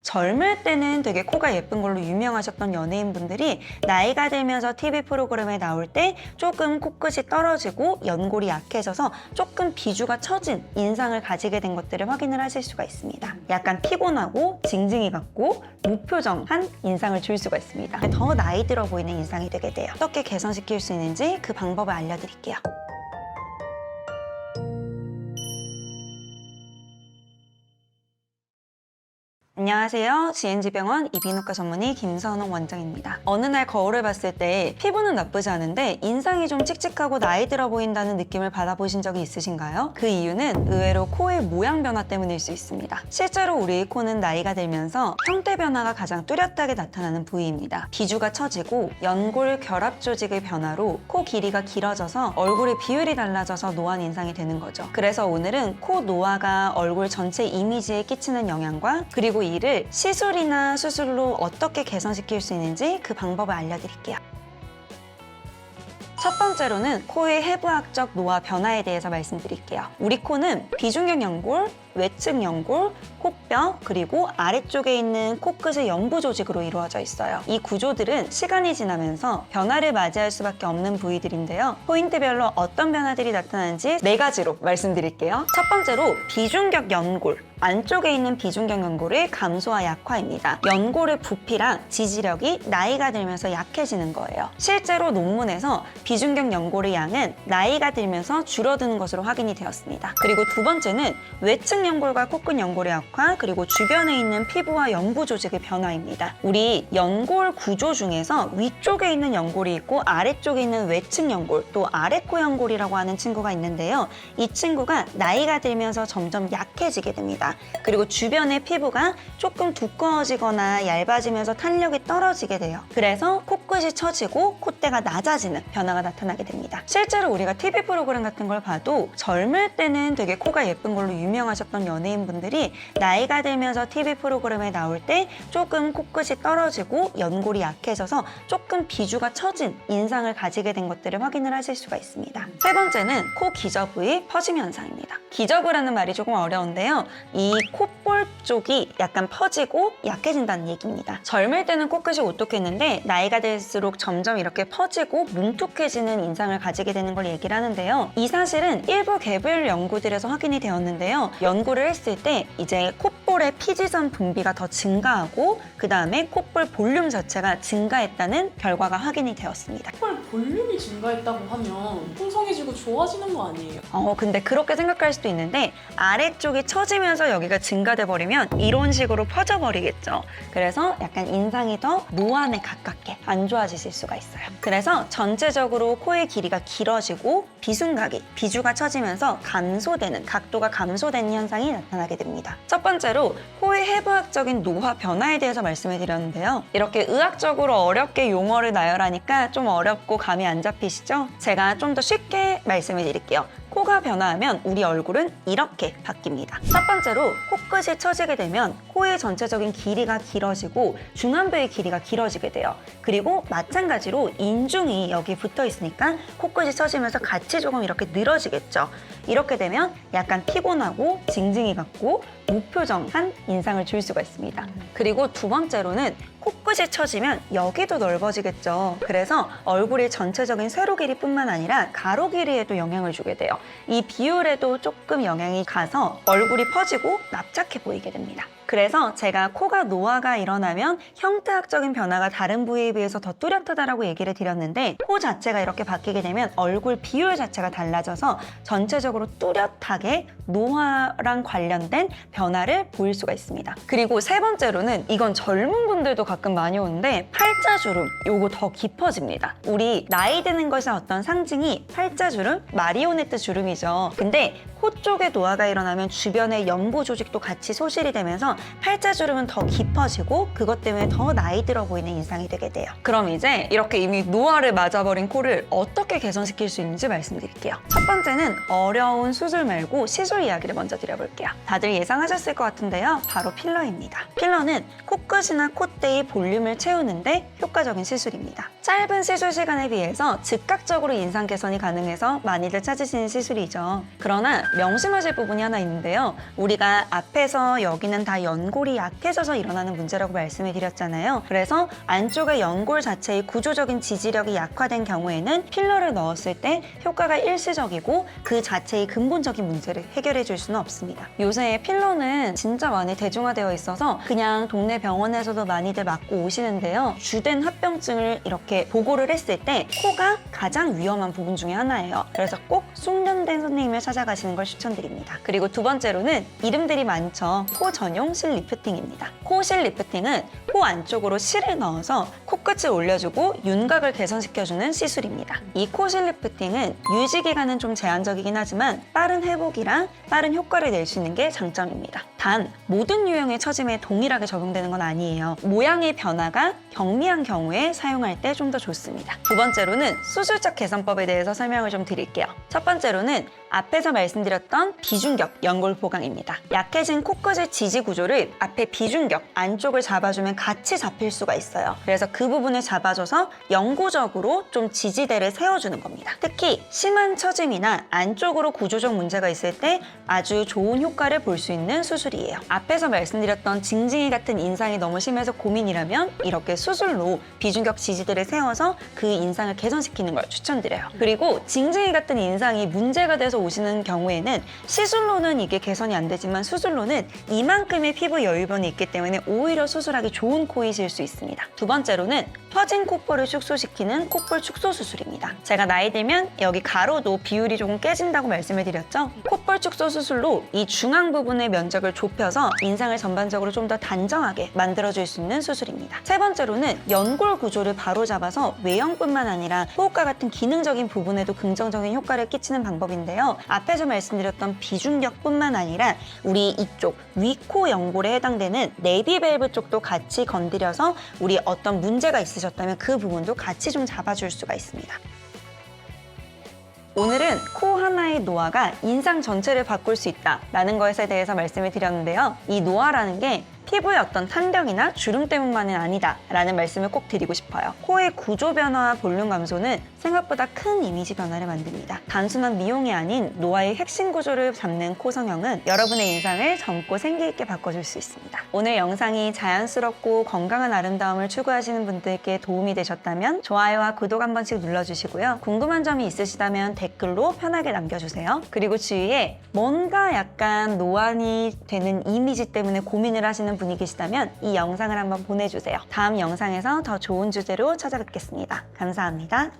젊을 때는 되게 코가 예쁜 걸로 유명하셨던 연예인분들이 나이가 들면서 TV 프로그램에 나올 때 조금 코끝이 떨어지고 연골이 약해져서 조금 비주가 처진 인상을 가지게 된 것들을 확인을 하실 수가 있습니다. 약간 피곤하고 징징이 같고 무표정한 인상을 줄 수가 있습니다. 더 나이 들어 보이는 인상이 되게 돼요. 어떻게 개선시킬 수 있는지 그 방법을 알려드릴게요. 안녕하세요. GNG병원 이비인후과 전문의 김선홍 원장입니다. 어느 날 거울을 봤을 때 피부는 나쁘지 않은데 인상이 좀 칙칙하고 나이 들어 보인다는 느낌을 받아보신 적이 있으신가요? 그 이유는 의외로 코의 모양 변화 때문일 수 있습니다. 실제로 우리 코는 나이가 들면서 형태 변화가 가장 뚜렷하게 나타나는 부위입니다. 비주가 처지고 연골 결합 조직의 변화로 코 길이가 길어져서 얼굴의 비율이 달라져서 노안 인상이 되는 거죠. 그래서 오늘은 코 노화가 얼굴 전체 이미지에 끼치는 영향과 그리고 이를 시술이나 수술로 어떻게 개선시킬 수 있는지 그 방법을 알려드릴게요. 첫 번째로는 코의 해부학적 노화 변화에 대해서 말씀드릴게요. 우리 코는 비중격 연골, 외측 연골, 코뼈, 그리고 아래쪽에 있는 코끝의 연부 조직으로 이루어져 있어요. 이 구조들은 시간이 지나면서 변화를 맞이할 수밖에 없는 부위들인데요. 포인트별로 어떤 변화들이 나타나는지 4가지로 말씀드릴게요. 첫 번째로 비중격 연골. 안쪽에 있는 비중격 연골의 감소와 약화입니다. 연골의 부피랑 지지력이 나이가 들면서 약해지는 거예요. 실제로 논문에서 비중격 연골의 양은 나이가 들면서 줄어드는 것으로 확인이 되었습니다. 그리고 두 번째는 외측 연골과 코끝 연골의 약화, 그리고 주변에 있는 피부와 연부 조직의 변화입니다. 우리 연골 구조 중에서 위쪽에 있는 연골이 있고 아래쪽에 있는 외측 연골, 또 아래코 연골이라고 하는 친구가 있는데요. 이 친구가 나이가 들면서 점점 약해지게 됩니다. 그리고 주변의 피부가 조금 두꺼워지거나 얇아지면서 탄력이 떨어지게 돼요. 그래서 코끝이 처지고 콧대가 낮아지는 변화가 나타나게 됩니다. 실제로 우리가 TV 프로그램 같은 걸 봐도 젊을 때는 되게 코가 예쁜 걸로 유명하셨던 연예인분들이 나이가 들면서 TV 프로그램에 나올 때 조금 코끝이 떨어지고 연골이 약해져서 조금 비주가 처진 인상을 가지게 된 것들을 확인을 하실 수가 있습니다. 세 번째는 코 기저부의 퍼짐 현상입니다. 기저부라는 말이 조금 어려운데요. 이 콧볼 쪽이 약간 퍼지고 약해진다는 얘기입니다. 젊을 때는 코끝이 오똑했는데 나이가 들수록 점점 이렇게 퍼지고 뭉툭해지는 인상을 가지게 되는 걸 얘기를 하는데요. 이 사실은 일부 개별 연구들에서 확인이 되었는데요. 연구를 했을 때 이제 콧볼의 피지선 분비가 더 증가하고 그 다음에 콧볼 볼륨 자체가 증가했다는 결과가 확인이 되었습니다. 콧볼 볼륨이 증가했다고 하면 풍성해지고 좋아지는 거 아니에요? 근데 그렇게 생각할 수도 있는데 아래쪽이 처지면서 여기가 증가돼 버리면 이런 식으로 퍼져버리겠죠. 그래서 약간 인상이 더 노안에 가깝게 안 좋아지실 수가 있어요. 그래서 전체적으로 코의 길이가 길어지고 비순각이, 비주가 처지면서 감소되는, 각도가 감소되는 현상이 나타나게 됩니다. 첫 번째로 코의 해부학적인 노화 변화에 대해서 말씀을 드렸는데요. 이렇게 의학적으로 어렵게 용어를 나열하니까 좀 어렵고 감이 안 잡히시죠? 제가 좀 더 쉽게 말씀을 드릴게요. 코가 변화하면 우리 얼굴은 이렇게 바뀝니다. 첫 번째로 코끝이 처지게 되면 코의 전체적인 길이가 길어지고 중안부의 길이가 길어지게 돼요. 그리고 마찬가지로 인중이 여기 붙어 있으니까 코끝이 처지면서 같이 조금 이렇게 늘어지겠죠. 이렇게 되면 약간 피곤하고 징징이 같고 무표정한 인상을 줄 수가 있습니다. 그리고 두 번째로는 코끝이 처지면 여기도 넓어지겠죠. 그래서 얼굴의 전체적인 세로 길이뿐만 아니라 가로 길이에도 영향을 주게 돼요. 이 비율에도 조금 영향이 가서 얼굴이 퍼지고 납작해 보이게 됩니다. 그래서 제가 코가 노화가 일어나면 형태학적인 변화가 다른 부위에 비해서 더 뚜렷하다라고 얘기를 드렸는데 코 자체가 이렇게 바뀌게 되면 얼굴 비율 자체가 달라져서 전체적으로 뚜렷하게 노화랑 관련된 변화를 보일 수가 있습니다. 그리고 세 번째로는 이건 젊은 분들도 가끔 많이 오는데 팔자주름, 요거 더 깊어집니다. 우리 나이 드는 것의 어떤 상징이 팔자주름, 마리오네트 주름이죠. 근데 코 쪽에 노화가 일어나면 주변의 연부 조직도 같이 소실이 되면서 팔자주름은 더 깊어지고 그것 때문에 더 나이 들어 보이는 인상이 되게 돼요. 그럼 이제 이렇게 이미 노화를 맞아버린 코를 어떻게 개선시킬 수 있는지 말씀드릴게요. 첫 번째는 어려운 수술 말고 시술 이야기를 먼저 드려볼게요. 다들 예상하셨을 것 같은데요. 바로 필러입니다. 필러는 코 코끝이나 콧대의 볼륨을 채우는데 효과적인 시술입니다. 짧은 시술 시간에 비해서 즉각적으로 인상 개선이 가능해서 많이들 찾으시는 시술이죠. 그러나 명심하실 부분이 하나 있는데요. 우리가 앞에서 여기는 다 연골이 약해져서 일어나는 문제라고 말씀을 드렸잖아요. 그래서 안쪽의 연골 자체의 구조적인 지지력이 약화된 경우에는 필러를 넣었을 때 효과가 일시적이고 그 자체의 근본적인 문제를 해결해 줄 수는 없습니다. 요새 필러는 진짜 많이 대중화되어 있어서 그냥 동네 병원에서도 많이들 맞고 오시는데요. 주된 합병증을 이렇게 보고를 했을 때 코가 가장 위험한 부분 중에 하나예요. 그래서 꼭 숙련된 선생님을 찾아가시는 걸 추천드립니다. 그리고 두 번째로는 이름들이 많죠. 코 전용 실 리프팅입니다. 코 실 리프팅은 코 안쪽으로 실을 넣어서 코끝을 올려주고 윤곽을 개선시켜주는 시술입니다. 이 코 실 리프팅은 유지 기간은 좀 제한적이긴 하지만 빠른 회복이랑 빠른 효과를 낼 수 있는 게 장점입니다. 단 모든 유형의 처짐에 동일하게 적용되는 건 아니에요. 모양의 변화가 경미한 경우에 사용할 때 좀 더 좋습니다. 두 번째로는 수술적 개선법에 대해서 설명을 좀 드릴게요. 첫 번째로는 앞에서 말씀드렸던 비중격 연골 보강입니다. 약해진 코끝의 지지 구조를 앞에 비중격 안쪽을 잡아주면 같이 잡힐 수가 있어요. 그래서 그 부분을 잡아줘서 영구적으로 좀 지지대를 세워주는 겁니다. 특히 심한 처짐이나 안쪽으로 구조적 문제가 있을 때 아주 좋은 효과를 볼 수 있는 수술이에요. 앞에서 말씀드렸던 징징이 같은 인상이 너무 심해서 고민이라면 이렇게 수술로 비중격 지지대를 세워서 그 인상을 개선시키는 걸 추천드려요. 그리고 징징이 같은 인상이 문제가 돼서 오시는 경우에는 시술로는 이게 개선이 안 되지만 수술로는 이만큼의 피부 여유변이 있기 때문에 오히려 수술하기 좋은 코이실 수 있습니다. 두 번째로는 퍼진 콧볼을 축소시키는 콧볼 축소 수술입니다. 제가 나이 들면 여기 가로도 비율이 조금 깨진다고 말씀을 드렸죠. 콧볼 축소 수술로 이 중앙 부분의 면적을 좁혀서 인상을 전반적으로 좀 더 단정하게 만들어줄 수 있는 수술입니다. 세 번째로는 연골 구조를 바로잡아서 외형뿐만 아니라 호흡과 같은 기능적인 부분에도 긍정적인 효과를 끼치는 방법인데요. 앞에서 말씀드렸던 비중격뿐만 아니라 우리 이쪽 위코 연골에 해당되는 내비밸브 쪽도 같이 건드려서 우리 어떤 문제가 있으셨다면 그 부분도 같이 좀 잡아줄 수가 있습니다. 오늘은 코 하나의 노화가 인상 전체를 바꿀 수 있다라는 것에 대해서 말씀을 드렸는데요. 이 노화라는 게 피부의 어떤 탄력이나 주름 때문만은 아니다라는 말씀을 꼭 드리고 싶어요. 코의 구조 변화와 볼륨 감소는 생각보다 큰 이미지 변화를 만듭니다. 단순한 미용이 아닌 노화의 핵심 구조를 잡는 코 성형은 여러분의 인상을 젊고 생기 있게 바꿔줄 수 있습니다. 오늘 영상이 자연스럽고 건강한 아름다움을 추구하시는 분들께 도움이 되셨다면 좋아요와 구독 한 번씩 눌러주시고요. 궁금한 점이 있으시다면 댓글로 편하게 남겨주세요. 그리고 주위에 뭔가 약간 노안이 되는 이미지 때문에 고민을 하시는 분이 계시다면 이 영상을 한번 보내주세요. 다음 영상에서 더 좋은 주제로 찾아뵙겠습니다. 감사합니다.